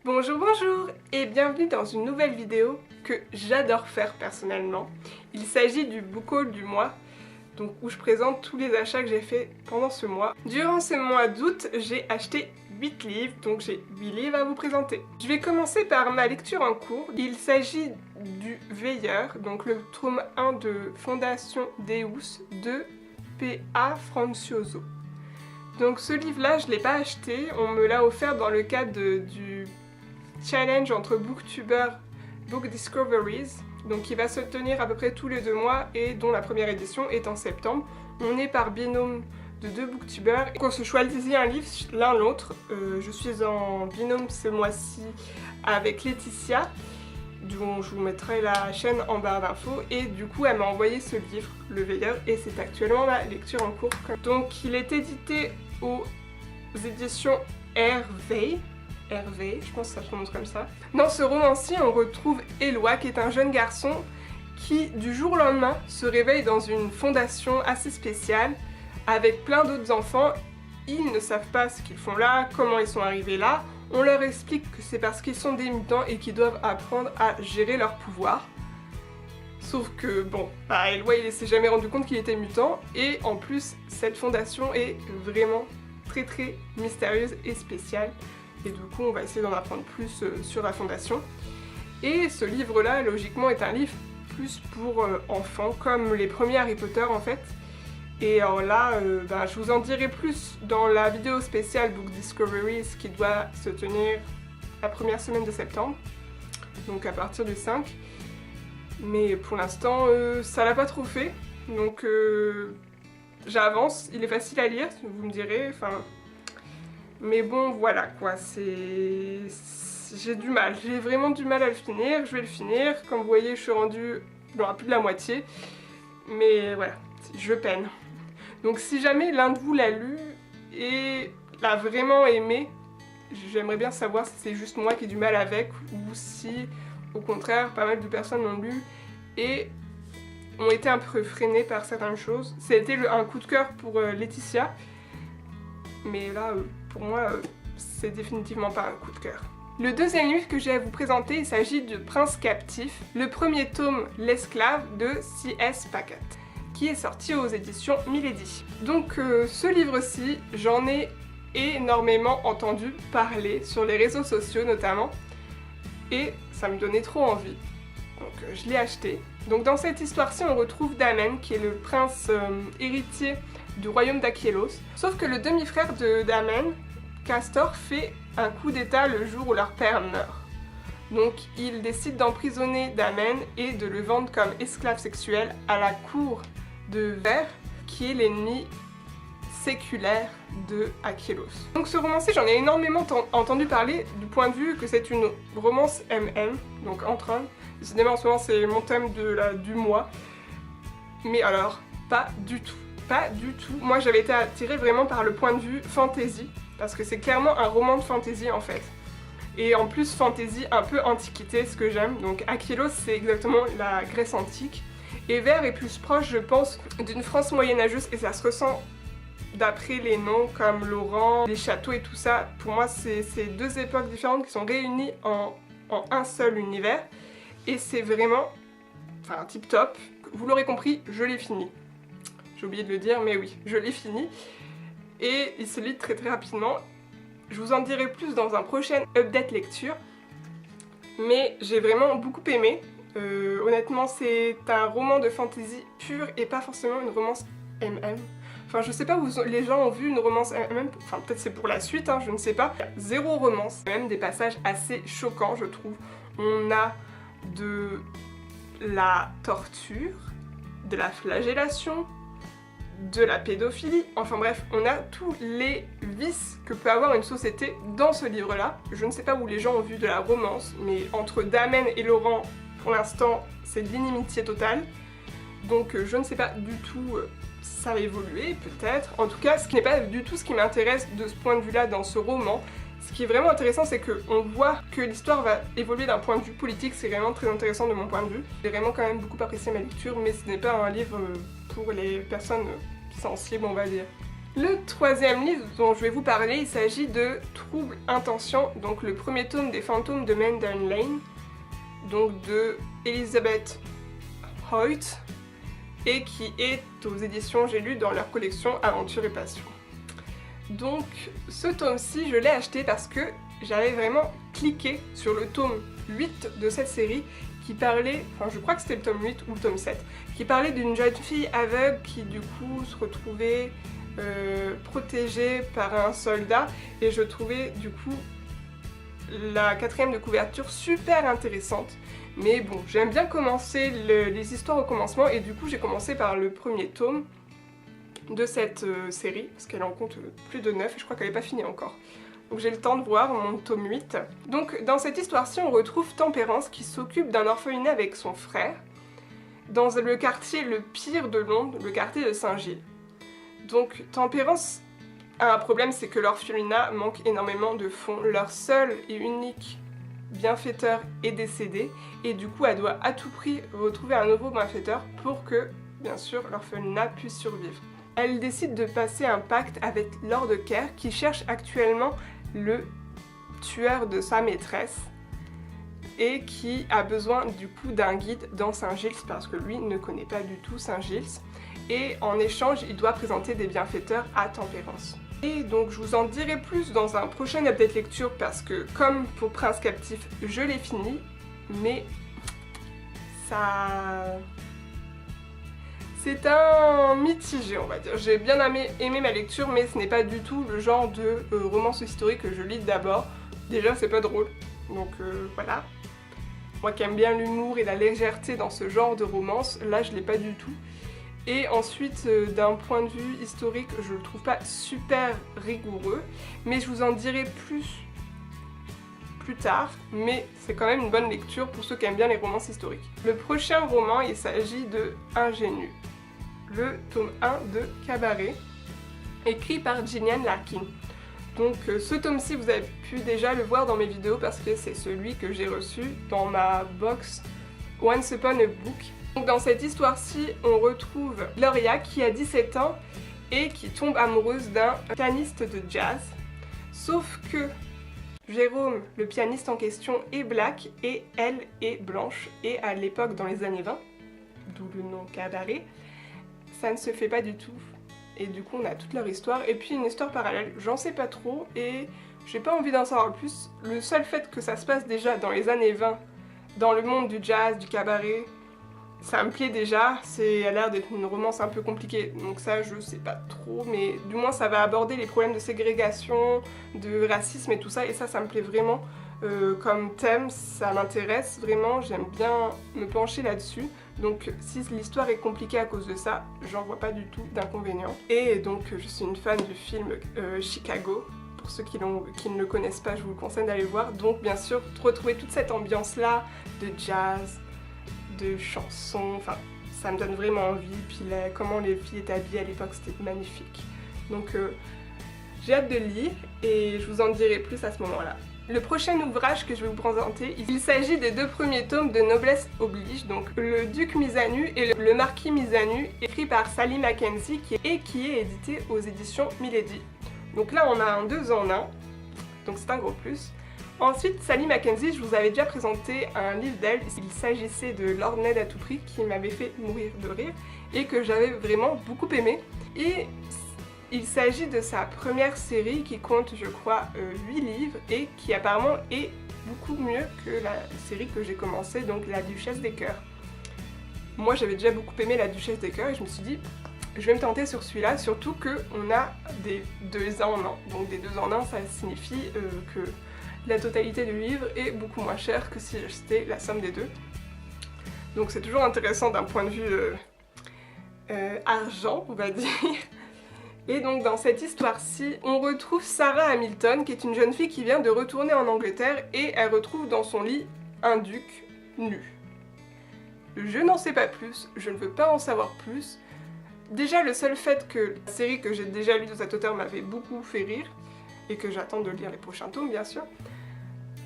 Bonjour, bonjour et bienvenue dans une nouvelle vidéo que j'adore faire personnellement. Il s'agit du book haul du mois, donc où je présente tous les achats que j'ai fait pendant ce mois. Durant ce mois d'août, j'ai acheté 8 livres, donc j'ai 8 livres à vous présenter. Je vais commencer par ma lecture en cours. Il s'agit du Veilleur, donc le tome 1 de Fondation Deus de P.A. Francioso. Donc ce livre-là, je ne l'ai pas acheté, on me l'a offert dans le cadre du challenge entre booktubers Book Discoveries, donc qui va se tenir à peu près tous les 2 mois et dont la première édition est en septembre. On est par binôme de 2 booktubers et qu'on se choisit un livre l'un l'autre. Je suis en binôme ce mois-ci avec Laetitia, dont je vous mettrai la chaîne en barre d'infos, et du coup elle m'a envoyé ce livre, Le Veilleur, et c'est actuellement ma lecture en cours. Donc il est édité aux éditions Hervé, je pense que ça se prononce comme ça. Dans ce roman-ci, on retrouve Éloi, qui est un jeune garçon qui, du jour au lendemain, se réveille dans une fondation assez spéciale, avec plein d'autres enfants. Ils ne savent pas ce qu'ils font là, comment ils sont arrivés là. On leur explique que c'est parce qu'ils sont des mutants et qu'ils doivent apprendre à gérer leur pouvoir. Sauf que, bon, Éloi, il s'est jamais rendu compte qu'il était mutant, et en plus, cette fondation est vraiment très mystérieuse et spéciale. Et du coup, on va essayer d'en apprendre plus sur la fondation. Et ce livre-là, logiquement, est un livre plus pour enfants, comme les premiers Harry Potter en fait. Et alors là, je vous en dirai plus dans la vidéo spéciale Book Discoveries qui doit se tenir la première semaine de septembre, donc à partir du 5. Mais pour l'instant, ça l'a pas trop fait, donc j'avance. Il est facile à lire, vous me direz, enfin... Mais bon, voilà quoi, j'ai du mal, j'ai vraiment du mal à le finir, je vais le finir. Comme vous voyez, je suis rendue à plus de la moitié, mais voilà, je peine. Donc si jamais l'un de vous l'a lu et l'a vraiment aimé, j'aimerais bien savoir si c'est juste moi qui ai du mal avec, ou si, au contraire, pas mal de personnes l'ont lu et ont été un peu freinées par certaines choses. Ça a été un coup de cœur pour Laetitia, mais là... pour moi, c'est définitivement pas un coup de cœur. Le deuxième livre que j'ai à vous présenter, il s'agit de Prince captif, le premier tome L'esclave de C.S. Pacat, qui est sorti aux éditions Milady. Donc ce livre-ci, j'en ai énormément entendu parler sur les réseaux sociaux notamment, et ça me donnait trop envie. Donc je l'ai acheté. Donc dans cette histoire-ci, on retrouve Damen, qui est le prince héritier du royaume d'Akielos. Sauf que le demi-frère de Damen, Castor, fait un coup d'état le jour où leur père meurt. Donc il décide d'emprisonner Damen et de le vendre comme esclave sexuel à la cour de Ver, qui est l'ennemi séculaire de Akielos. Donc ce roman-ci, j'en ai énormément entendu parler du point de vue que c'est une romance MM, donc entre hommes. Décidément en ce moment c'est mon thème du mois. Mais alors, pas du tout. Pas du tout. Moi j'avais été attirée vraiment par le point de vue fantasy, parce que c'est clairement un roman de fantasy en fait. Et en plus fantasy un peu antiquité, ce que j'aime. Donc Akielos c'est exactement la Grèce antique. Et Ver est plus proche, je pense, d'une France moyenâgeuse, et ça se ressent d'après les noms comme l'Oran, les châteaux et tout ça. Pour moi c'est deux époques différentes qui sont réunies en un seul univers. Et c'est vraiment, enfin tip top. Vous l'aurez compris, je l'ai fini. J'ai oublié de le dire, mais oui, je l'ai fini. Et il se lit très rapidement. Je vous en dirai plus dans un prochain update lecture. Mais j'ai vraiment beaucoup aimé. Honnêtement, c'est un roman de fantasy pur et pas forcément une romance MM. Enfin, je sais pas où les gens ont vu une romance MM. Enfin, peut-être c'est pour la suite, hein, je ne sais pas. Zéro romance. Même des passages assez choquants, je trouve. On a de la torture, de la flagellation, de la pédophilie, enfin bref, on a tous les vices que peut avoir une société dans ce livre-là. Je ne sais pas où les gens ont vu de la romance, mais entre Damen et Laurent, pour l'instant, c'est de l'inimitié totale. Donc je ne sais pas du tout, ça va évoluer peut-être. En tout cas, ce qui n'est pas du tout ce qui m'intéresse de ce point de vue-là dans ce roman. Ce qui est vraiment intéressant, c'est qu'on voit que l'histoire va évoluer d'un point de vue politique, c'est vraiment très intéressant de mon point de vue. J'ai vraiment quand même beaucoup apprécié ma lecture, mais ce n'est pas un livre pour les personnes sensibles, on va dire. Le troisième livre dont je vais vous parler, il s'agit de Trouble Intention, donc le premier tome des fantômes de Mandan Lane, donc de Elizabeth Hoyt, et qui est aux éditions J'ai lu dans leur collection Aventure et Passion. Donc ce tome-ci, je l'ai acheté parce que j'avais vraiment cliqué sur le tome 8 de cette série qui parlait, enfin je crois que c'était le tome 8 ou le tome 7, qui parlait d'une jeune fille aveugle qui du coup se retrouvait protégée par un soldat, et je trouvais du coup la quatrième de couverture super intéressante. Mais bon, j'aime bien commencer les histoires au commencement, et du coup j'ai commencé par le premier tome de cette série, parce qu'elle en compte plus de 9 et je crois qu'elle n'est pas finie encore. Donc j'ai le temps de voir mon tome 8. Donc dans cette histoire-ci, on retrouve Tempérance qui s'occupe d'un orphelinat avec son frère, dans le quartier le pire de Londres, le quartier de Saint-Gilles. Donc Tempérance a un problème, c'est que l'orphelinat manque énormément de fonds. Leur seul et unique bienfaiteur est décédé, et du coup elle doit à tout prix retrouver un nouveau bienfaiteur pour que, bien sûr, l'orphelinat puisse survivre. Elle décide de passer un pacte avec Lord Kerr qui cherche actuellement le tueur de sa maîtresse et qui a besoin du coup d'un guide dans Saint-Gilles parce que lui ne connaît pas du tout Saint-Gilles, et en échange il doit présenter des bienfaiteurs à Tempérance. Et donc je vous en dirai plus dans un prochain update lecture parce que comme pour Prince Captif je l'ai fini, mais ça... c'est un mitigé on va dire. J'ai bien aimé ma lecture, mais ce n'est pas du tout le genre de romance historique que je lis d'abord. Déjà c'est pas drôle, donc voilà. Moi qui aime bien l'humour et la légèreté dans ce genre de romance, là je l'ai pas du tout. Et ensuite, d'un point de vue historique, je le trouve pas super rigoureux, mais je vous en dirai plus tard, mais c'est quand même une bonne lecture pour ceux qui aiment bien les romances historiques. Le prochain roman, il s'agit de Ingénu, le tome 1 de Cabaret, écrit par Gillian Larkin. Donc ce tome-ci, vous avez pu déjà le voir dans mes vidéos parce que c'est celui que j'ai reçu dans ma box Once Upon a Book. Donc dans cette histoire-ci, on retrouve Gloria qui a 17 ans et qui tombe amoureuse d'un pianiste de jazz. Sauf que Jérôme, le pianiste en question, est black et elle est blanche. Et à l'époque, dans les années 20, d'où le nom Cabaret, ça ne se fait pas du tout. Et du coup, on a toute leur histoire. Et puis une histoire parallèle, j'en sais pas trop et j'ai pas envie d'en savoir plus. Le seul fait que ça se passe déjà dans les années 20, dans le monde du jazz, du cabaret, ça me plaît déjà. Ça a l'air d'être une romance un peu compliquée, donc ça je sais pas trop, mais du moins ça va aborder les problèmes de ségrégation, de racisme et tout ça, et ça me plaît vraiment comme thème, ça m'intéresse vraiment, j'aime bien me pencher là-dessus. Donc si l'histoire est compliquée à cause de ça, j'en vois pas du tout d'inconvénient. Et donc je suis une fan du film Chicago. Pour ceux qui ne le connaissent pas, je vous le conseille d'aller voir. Donc bien sûr, retrouver toute cette ambiance-là de jazz, de chansons, enfin ça me donne vraiment envie. Puis comment les filles étaient habillées à l'époque, c'était magnifique. Donc j'ai hâte de lire et je vous en dirai plus à ce moment-là. Le prochain ouvrage que je vais vous présenter, il s'agit des 2 premiers tomes de Noblesse Oblige, donc Le Duc mis à nu et le Marquis mis à nu, écrit par Sally Mackenzie qui est édité aux éditions Milady. Donc là on a un 2 en 1, donc c'est un gros plus. Ensuite, Sally Mackenzie, je vous avais déjà présenté un livre d'elle, il s'agissait de Lord Ned à tout prix, qui m'avait fait mourir de rire et que j'avais vraiment beaucoup aimé. Et il s'agit de sa première série qui compte, je crois, 8 livres et qui apparemment est beaucoup mieux que la série que j'ai commencée, donc La Duchesse des Cœurs. Moi j'avais déjà beaucoup aimé La Duchesse des Cœurs et je me suis dit, je vais me tenter sur celui-là, surtout qu'on a des 2 en 1. Donc des 2 en 1, ça signifie que la totalité du livre est beaucoup moins chère que si j'achetais la somme des 2. Donc c'est toujours intéressant d'un point de vue argent, on va dire. Et donc dans cette histoire-ci, on retrouve Sarah Hamilton, qui est une jeune fille qui vient de retourner en Angleterre et elle retrouve dans son lit un duc nu. Je n'en sais pas plus, je ne veux pas en savoir plus. Déjà le seul fait que la série que j'ai déjà lue de cet auteur m'avait beaucoup fait rire, et que j'attends de lire les prochains tomes bien sûr,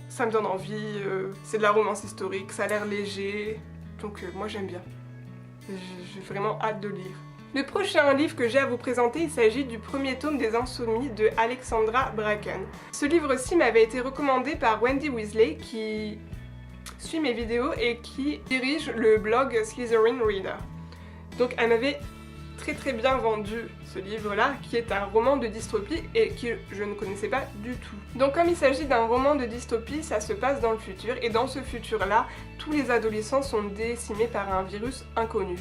ça me donne envie, c'est de la romance historique, ça a l'air léger, donc moi j'aime bien. J'ai vraiment hâte de lire. Le prochain livre que j'ai à vous présenter, il s'agit du premier tome des Insomnies de Alexandra Bracken. Ce livre-ci m'avait été recommandé par Wendy Weasley qui suit mes vidéos et qui dirige le blog Slytherin Reader. Donc elle m'avait très bien vendu ce livre-là, qui est un roman de dystopie et que je ne connaissais pas du tout. Donc comme il s'agit d'un roman de dystopie, ça se passe dans le futur, et dans ce futur-là, tous les adolescents sont décimés par un virus inconnu.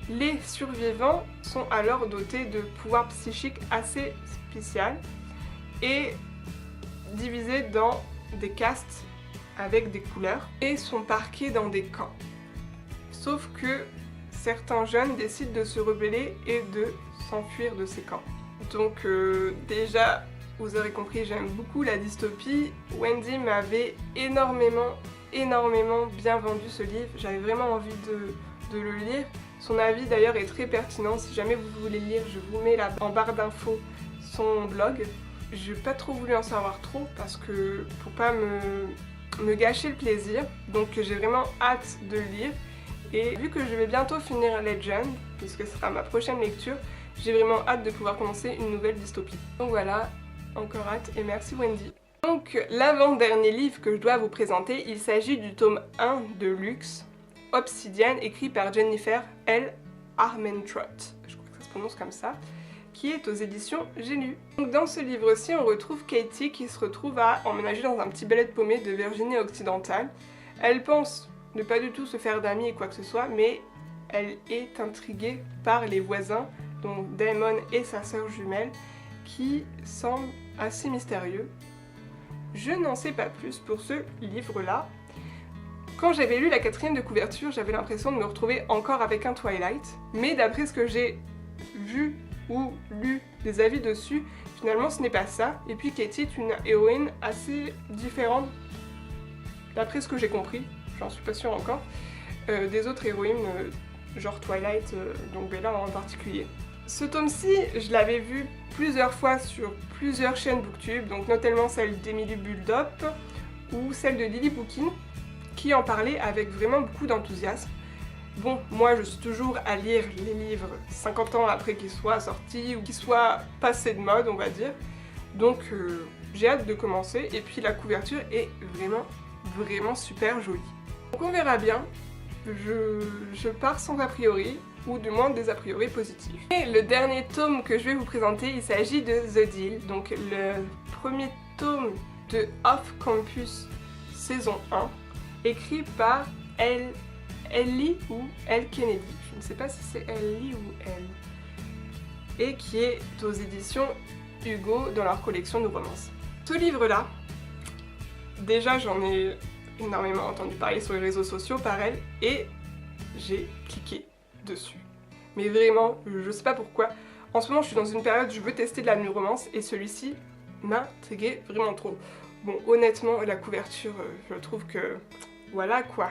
Les survivants sont alors dotés de pouvoirs psychiques assez spéciaux et divisés dans des castes avec des couleurs et sont parqués dans des camps. Sauf que certains jeunes décident de se rebeller et de s'enfuir de ces camps. Donc déjà, vous aurez compris, j'aime beaucoup la dystopie. Wendy m'avait énormément bien vendu ce livre. J'avais vraiment envie de le lire. Son avis d'ailleurs est très pertinent. Si jamais vous voulez lire, je vous mets là en barre d'infos son blog. J'ai pas trop voulu en savoir trop parce que pour pas me gâcher le plaisir. Donc j'ai vraiment hâte de le lire. Et vu que je vais bientôt finir Legend, puisque ce sera ma prochaine lecture, j'ai vraiment hâte de pouvoir commencer une nouvelle dystopie. Donc voilà, encore hâte et merci Wendy. Donc l'avant-dernier livre que je dois vous présenter, il s'agit du tome 1 de Lux, Obsidian, écrit par Jennifer L. Armentrout, je crois que ça se prononce comme ça, qui est aux éditions J'ai lu. Donc dans ce livre-ci, on retrouve Katie qui se retrouve à emménager dans un petit balai de paumé de Virginie occidentale. Elle pense ne pas du tout se faire d'amis et quoi que ce soit, mais elle est intriguée par les voisins, dont Damon et sa sœur jumelle, qui semblent assez mystérieux. Je n'en sais pas plus pour ce livre-là. Quand j'avais lu la 4e de couverture, j'avais l'impression de me retrouver encore avec un Twilight, mais d'après ce que j'ai vu ou lu des avis dessus, finalement ce n'est pas ça. Et puis Katie est une héroïne assez différente, d'après ce que j'ai compris. J'en suis pas sûre encore, des autres héroïnes, genre Twilight, donc Bella en particulier. Ce tome-ci, je l'avais vu plusieurs fois sur plusieurs chaînes booktube, donc notamment celle d'Emily Bulldop ou celle de Lily Bookin, qui en parlait avec vraiment beaucoup d'enthousiasme. Bon, moi je suis toujours à lire les livres 50 ans après qu'ils soient sortis ou qu'ils soient passés de mode, on va dire. Donc j'ai hâte de commencer, et puis la couverture est vraiment super jolie. Donc on verra bien, je pars sans a priori, ou du moins des a priori positifs. Et le dernier tome que je vais vous présenter, il s'agit de The Deal, donc le premier tome de Off Campus saison 1, écrit par Ellie ou Elle Kennedy, je ne sais pas si c'est Ellie ou Elle, et qui est aux éditions Hugo dans leur collection de romances. Ce livre-là, déjà j'en ai énormément entendu parler sur les réseaux sociaux par elle et j'ai cliqué dessus. Mais vraiment, je sais pas pourquoi. En ce moment, je suis dans une période où je veux tester de la new romance et celui-ci m'intriguait vraiment trop. Bon, honnêtement, la couverture, je trouve que voilà quoi.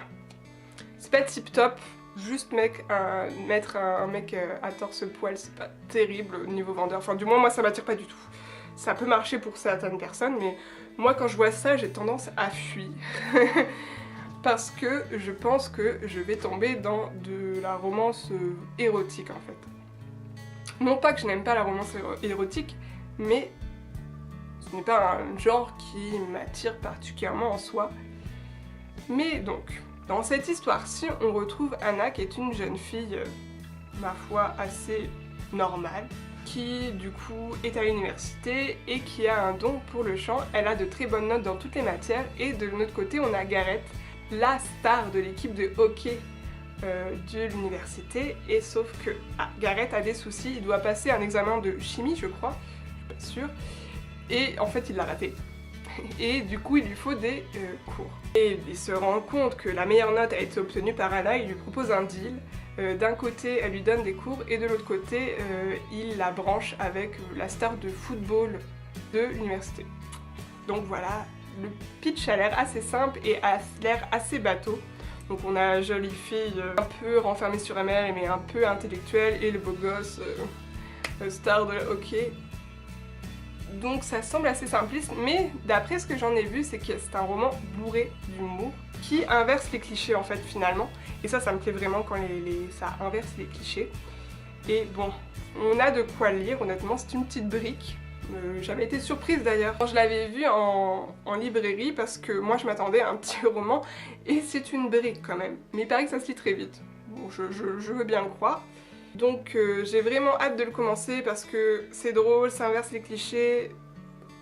C'est pas tip top, juste mettre un mec à torse poil, c'est pas terrible au niveau vendeur. Enfin, du moins, moi ça m'attire pas du tout. Ça peut marcher pour certaines personnes, mais moi quand je vois ça, j'ai tendance à fuir. Parce que je pense que je vais tomber dans de la romance érotique en fait. Non pas que je n'aime pas la romance érotique, mais ce n'est pas un genre qui m'attire particulièrement en soi. Mais donc, dans cette histoire-ci, on retrouve Anna qui est une jeune fille, ma foi, assez normale, qui du coup est à l'université et qui a un don pour le chant. Elle a de très bonnes notes dans toutes les matières, et de l'autre côté on a Gareth, la star de l'équipe de hockey de l'université, et sauf que Gareth a des soucis, il doit passer un examen de chimie je crois, je suis pas sûre, et en fait il l'a raté. Et du coup il lui faut des cours. Et il se rend compte que la meilleure note a été obtenue par Anna, il lui propose un deal. D'un côté elle lui donne des cours et de l'autre côté il la branche avec la star de football de l'université. Donc voilà, le pitch a l'air assez simple et a l'air assez bateau. Donc on a la jolie fille un peu renfermée sur elle mais un peu intellectuelle, et le beau gosse star de hockey. Donc ça semble assez simpliste, mais d'après ce que j'en ai vu, c'est que c'est un roman bourré d'humour qui inverse les clichés en fait finalement. Et ça me plaît vraiment quand ça inverse les clichés. Et bon, on a de quoi lire, honnêtement, c'est une petite brique. J'avais été surprise d'ailleurs quand je l'avais vu en librairie parce que moi je m'attendais à un petit roman et c'est une brique quand même. Mais il paraît que ça se lit très vite. Bon, je veux bien le croire. Donc j'ai vraiment hâte de le commencer parce que c'est drôle, ça inverse les clichés.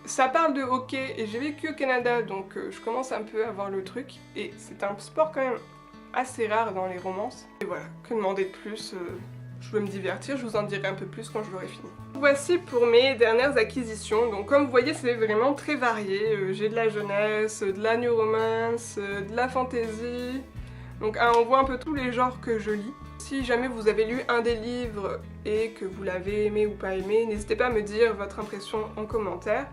Ça parle de hockey et j'ai vécu au Canada donc je commence un peu à voir le truc. Et c'est un sport quand même assez rare dans les romances. Et voilà, que demander de plus je veux me divertir, je vous en dirai un peu plus quand je l'aurai fini. Voici pour mes dernières acquisitions. Donc comme vous voyez, c'est vraiment très varié. J'ai de la jeunesse, de la new romance, de la fantasy. Donc on voit un peu tous les genres que je lis. Si jamais vous avez lu un des livres et que vous l'avez aimé ou pas aimé, n'hésitez pas à me dire votre impression en commentaire.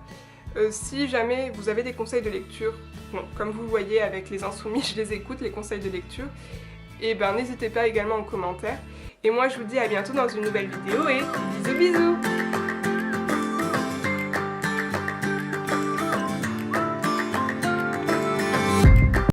Si jamais vous avez des conseils de lecture, bon, comme vous le voyez avec les Insoumis, je les écoute, les conseils de lecture, et ben n'hésitez pas également en commentaire. Et moi je vous dis à bientôt dans une nouvelle vidéo et bisous bisous!